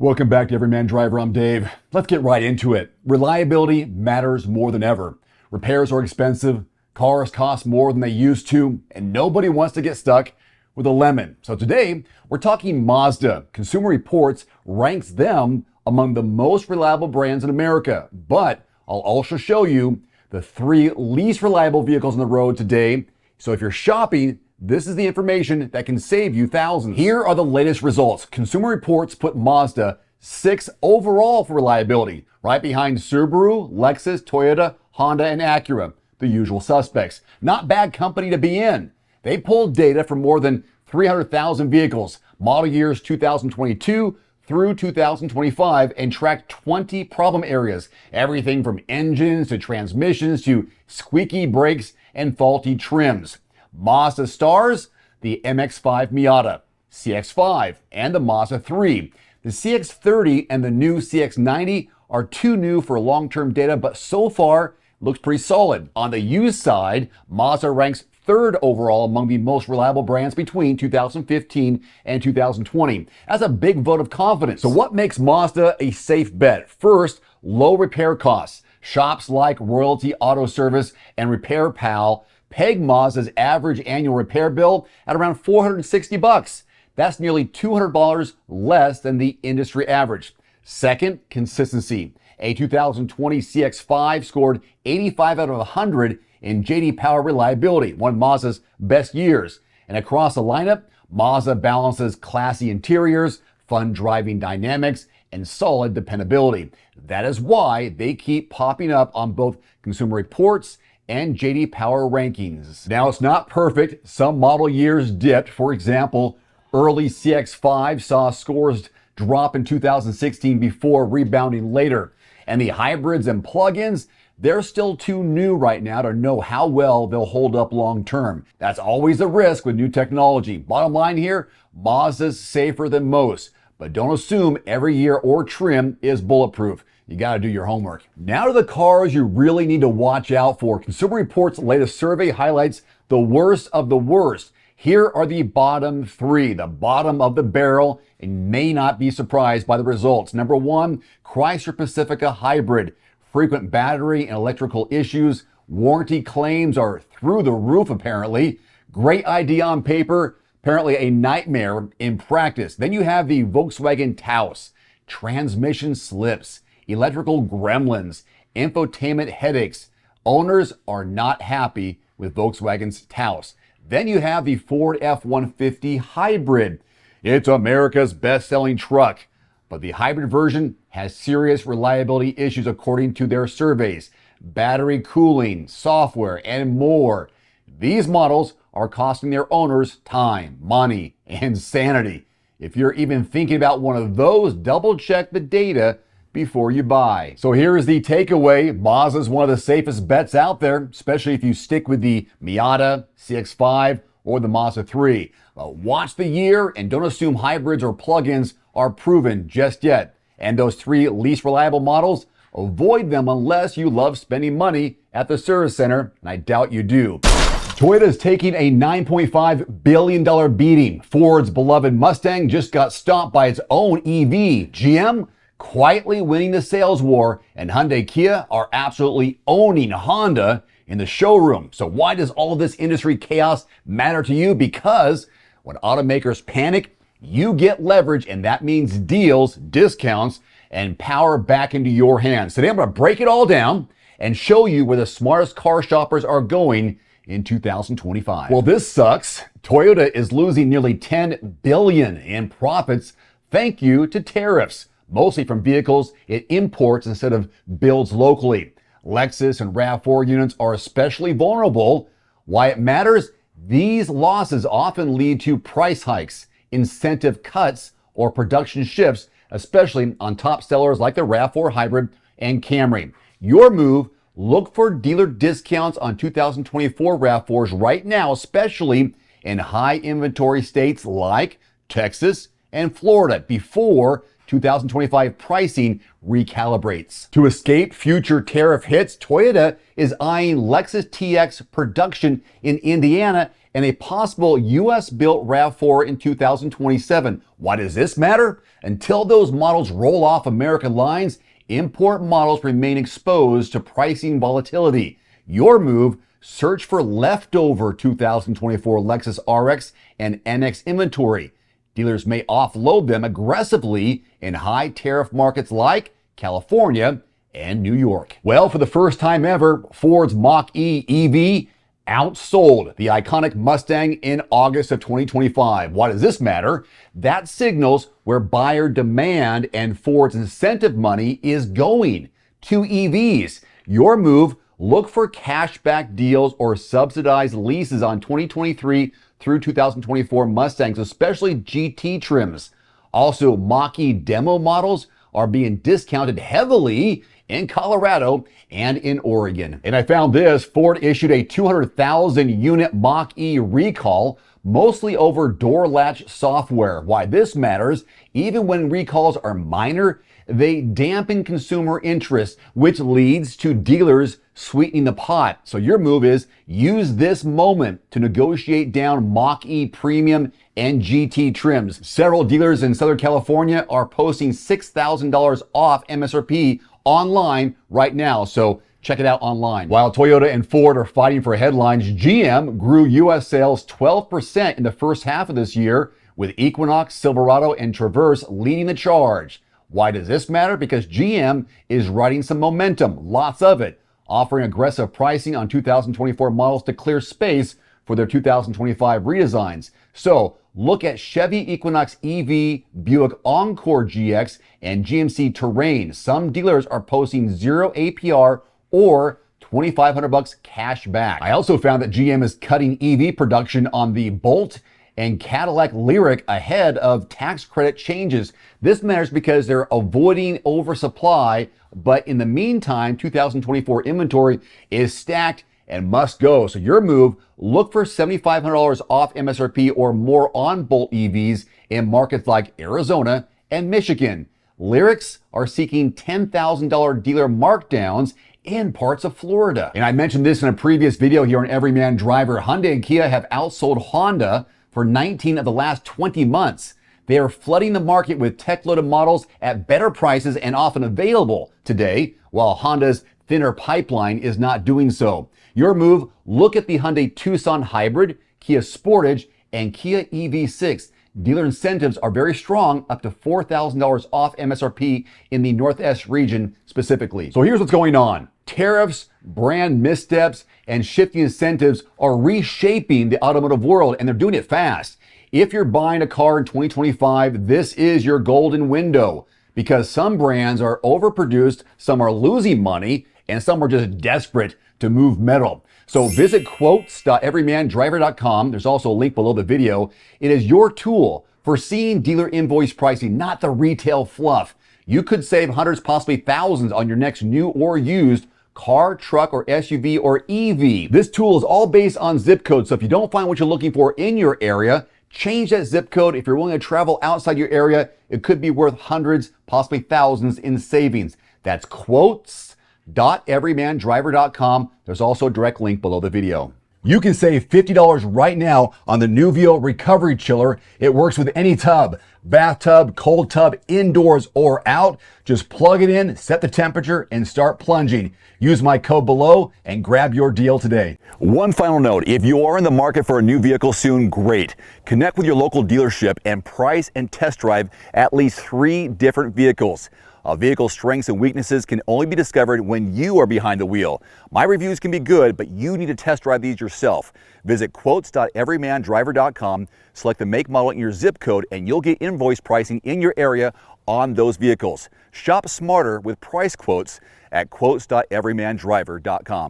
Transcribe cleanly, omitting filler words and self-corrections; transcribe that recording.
Welcome back to Everyman Driver. I'm Dave. Let's get right into it. Reliability matters more than ever. Repairs are expensive, cars cost more than they used to, and nobody wants to get stuck with a lemon. So today, we're talking Mazda. Consumer Reports ranks them among the most reliable brands in America. But I'll also show you the 3 least reliable vehicles on the road today. So if you're shopping, this is the information that can save you thousands. Here are the latest results. Consumer Reports put Mazda 6th overall for reliability, right behind Subaru, Lexus, Toyota, Honda, and Acura, the usual suspects. Not bad company to be in. They pulled data from more than 300,000 vehicles, model years 2022 through 2025, and tracked 20 problem areas, everything from engines to transmissions to squeaky brakes and faulty trims. Mazda stars the MX-5 Miata, CX-5, and the Mazda 3. The CX-30 and the new CX-90 are too new for long-term data, but so far looks pretty solid. On the used side, Mazda ranks 3rd overall among the most reliable brands between 2015 and 2020. That's a big vote of confidence. So what makes Mazda a safe bet? First, low repair costs. Shops like Royalty Auto Service and Repair Pal peg Mazda's average annual repair bill at around $460. That's nearly $200 less than the industry average. Second, consistency. A 2020 CX-5 scored 85 out of 100 in J.D. Power reliability, one of Mazda's best years. And across the lineup, Mazda balances classy interiors, fun driving dynamics, and solid dependability. That is why they keep popping up on both Consumer Reports and J.D. Power rankings. Now, it's not perfect. Some model years dipped. For example, early CX-5 saw scores drop in 2016 before rebounding later. And the hybrids and plug-ins, they're still too new right now to know how well they'll hold up long term. That's always a risk with new technology. Bottom line here, Mazda's safer than most. But don't assume every year or trim is bulletproof. You gotta do your homework. Now to the cars you really need to watch out for. Consumer Reports' latest survey highlights the worst of the worst. Here are the bottom 3, the bottom of the barrel, and may not be surprised by the results. Number 1, Chrysler Pacifica Hybrid. Frequent battery and electrical issues. Warranty claims are through the roof apparently. Great idea on paper, apparently a nightmare in practice. Then you have the Volkswagen Taos. Transmission slips, electrical gremlins, infotainment headaches. Owners are not happy with Volkswagen's Taos. Then you have the Ford F-150 Hybrid. It's America's best-selling truck, but the hybrid version has serious reliability issues according to their surveys. Battery cooling, software, and more. These models are costing their owners time, money, and sanity. If you're even thinking about one of those, double-check the data before you buy. So here is the takeaway. Mazda is one of the safest bets out there, especially if you stick with the Miata, CX-5, or the Mazda 3. Watch the year and don't assume hybrids or plug-ins are proven just yet. And those 3 least reliable models, avoid them unless you love spending money at the service center, and I doubt you do. Toyota is taking a $9.5 billion beating. Ford's beloved Mustang just got stomped by its own EV. GM quietly winning the sales war, and Hyundai Kia are absolutely owning Honda in the showroom. So why does all of this industry chaos matter to you? Because when automakers panic, you get leverage, and that means deals, discounts, and power back into your hands. Today I'm going to break it all down and show you where the smartest car shoppers are going in 2025. Well, this sucks. Toyota is losing nearly $10 billion in profits thank you to tariffs, mostly from vehicles it imports instead of builds locally. Lexus and RAV4 units are especially vulnerable. Why it matters? These losses often lead to price hikes, incentive cuts, or production shifts, especially on top sellers like the RAV4 Hybrid and Camry. Your move, look for dealer discounts on 2024 RAV4s right now, especially in high inventory states like Texas and Florida before 2025 pricing recalibrates. To escape future tariff hits, Toyota is eyeing Lexus TX production in Indiana and a possible US-built RAV4 in 2027. Why does this matter? Until those models roll off American lines, import models remain exposed to pricing volatility. Your move: search for leftover 2024 Lexus RX and NX inventory. Dealers may offload them aggressively in high tariff markets like California and New York. Well, for the first time ever, Ford's Mach-E EV outsold the iconic Mustang in August of 2025. Why does this matter? That signals where buyer demand and Ford's incentive money is going: to EVs. Your move: look for cashback deals or subsidized leases on 2023 through 2024 Mustangs, especially GT trims. Also, Mach-E demo models are being discounted heavily in Colorado and in Oregon. And I found this: Ford issued a 200,000 unit Mach-E recall, mostly over door latch software. Why this matters: even when recalls are minor, they dampen consumer interest, which leads to dealers sweetening the pot. So your move is: use this moment to negotiate down Mach-E Premium and GT trims. Several dealers in Southern California are posting $6,000 off MSRP online right now, so check it out online. While Toyota and Ford are fighting for headlines, GM grew U.S. sales 12% in the first half of this year, with Equinox, Silverado, and Traverse leading the charge. Why does this matter? Because GM is riding some momentum, lots of it, offering aggressive pricing on 2024 models to clear space for their 2025 redesigns. So look at Chevy Equinox EV, Buick Encore GX, and GMC Terrain. Some dealers are posting 0 APR or $2,500 cash back. I also found that GM is cutting EV production on the Bolt and Cadillac Lyriq ahead of tax credit changes. This matters because they're avoiding oversupply, but in the meantime, 2024 inventory is stacked and must go. So your move: look for $7,500 off MSRP or more on Bolt EVs in markets like Arizona and Michigan. Lyriqs are seeking $10,000 dealer markdowns in parts of Florida. And I mentioned this in a previous video here on Everyman Driver. Hyundai and Kia have outsold Honda for 19 of the last 20 months. They are flooding the market with tech-loaded models at better prices and often available today, while Honda's thinner pipeline is not doing so. Your move: look at the Hyundai Tucson Hybrid, Kia Sportage, and Kia EV6. Dealer incentives are very strong, up to $4,000 off MSRP in the Northeast region specifically. So here's what's going on. Tariffs, brand missteps, and shifting incentives are reshaping the automotive world, and they're doing it fast. If you're buying a car in 2025, this is your golden window, because some brands are overproduced, some are losing money, and some are just desperate to move metal. So visit quotes.everymandriver.com. There's also a link below the video. It is your tool for seeing dealer invoice pricing, not the retail fluff. You could save hundreds, possibly thousands on your next new or used car, truck, or SUV or EV. This tool is all based on zip code. So if you don't find what you're looking for in your area, change that zip code. If you're willing to travel outside your area, it could be worth hundreds, possibly thousands in savings. That's quotes.everymandriver.com. There's also a direct link below the video. You can save $50 right now on the Nuvio Recovery Chiller. It works with any tub, bathtub, cold tub, indoors or out. Just plug it in, set the temperature, and start plunging. Use my code below and grab your deal today. One final note: if you are in the market for a new vehicle soon, great. Connect with your local dealership and price and test drive at least 3 different vehicles. A vehicle's strengths and weaknesses can only be discovered when you are behind the wheel. My reviews can be good, but you need to test drive these yourself. Visit quotes.everymandriver.com, select the make, model, and your zip code, and you'll get invoice pricing in your area on those vehicles. Shop smarter with price quotes at quotes.everymandriver.com.